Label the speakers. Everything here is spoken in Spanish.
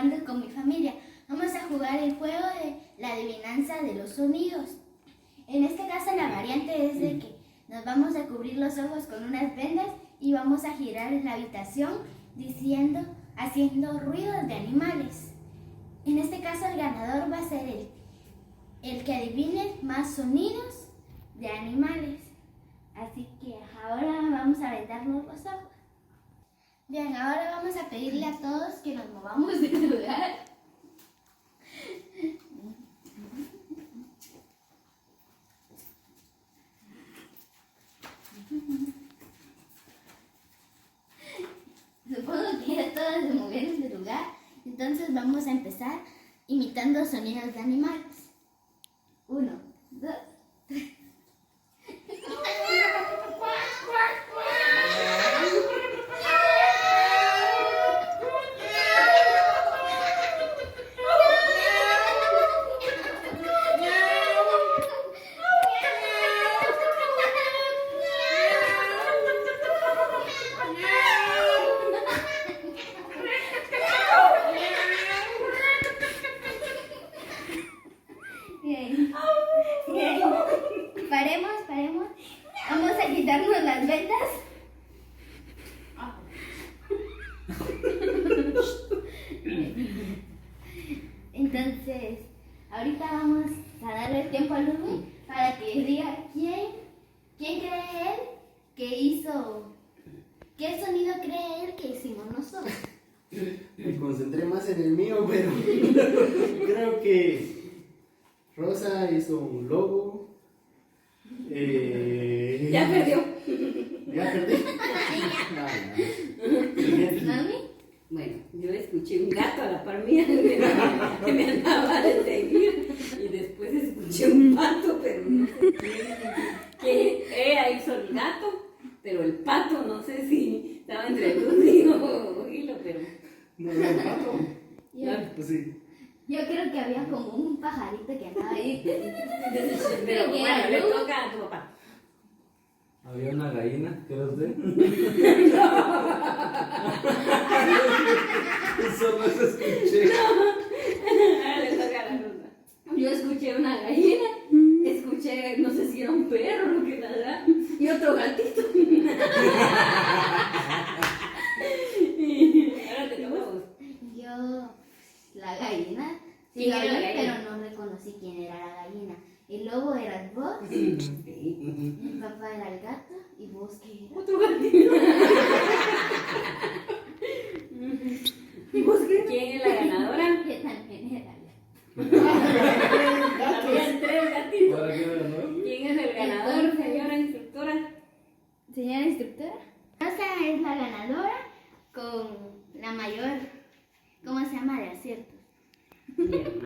Speaker 1: jugando con mi familia. Vamos a jugar el juego de la adivinanza de los sonidos. En este caso la variante es de que nos vamos a cubrir los ojos con unas vendas y vamos a girar en la habitación haciendo ruidos de animales. En este caso el ganador va a ser el que adivine más sonidos de animales. Así que ahora vamos a vendarnos los ojos. Bien, ahora vamos a pedirle a todos que nos movamos de lugar. Supongo que ya todos se movieron de lugar. Entonces vamos a empezar imitando sonidos de animales. 1, 2, 3. Bien. Bien. Paremos. Vamos a quitarnos las vendas. Entonces, ahorita vamos a darle tiempo a Ludwig para que diga quién cree él que hizo, qué sonido cree él que hicimos nosotros.
Speaker 2: Me concentré más en el mío, pero creo que Rosa hizo un lobo.
Speaker 3: Ya perdió.
Speaker 2: ¿Ya perdí?
Speaker 1: ¿Mami?
Speaker 3: Bueno, yo escuché un gato a la par mía que me andaba de seguir y después escuché un pato, pero no sé que ella hizo el gato, pero el pato no sé si estaba entre Lucy o Hilo, pero
Speaker 2: ¿No era el pato? Pues sí.
Speaker 1: Yo creo que había como un pajarito que andaba ahí.
Speaker 3: pero bueno, le toca a tu papá.
Speaker 4: Había una gallina, ¿qué era usted? Eso no se escuché.
Speaker 3: Ahora le toca a la Rosa. Yo escuché una gallina, escuché, no sé si era un perro lo que ladraba, y otro gatito. Y ahora te toca a vos.
Speaker 1: Yo, la gallina. Sí,
Speaker 3: ¿Quién era la
Speaker 1: la vi,
Speaker 3: gallina?
Speaker 1: pero no reconocí quién era la gallina. El lobo eras vos,
Speaker 3: Sí.
Speaker 1: el papá era el gato y vos qué eras.
Speaker 3: Otro gatito. ¿Y vos qué? ¿Quién es la ganadora?
Speaker 1: Que también era la.
Speaker 3: Habían 3 gatitos.
Speaker 4: ¿Para qué me ganó?
Speaker 3: ¿Quién es el ganador, señora instructora?
Speaker 1: Señora instructora, Rosa es la ganadora con la mayor, ¿cómo se llama? De aciertos.
Speaker 3: Bien.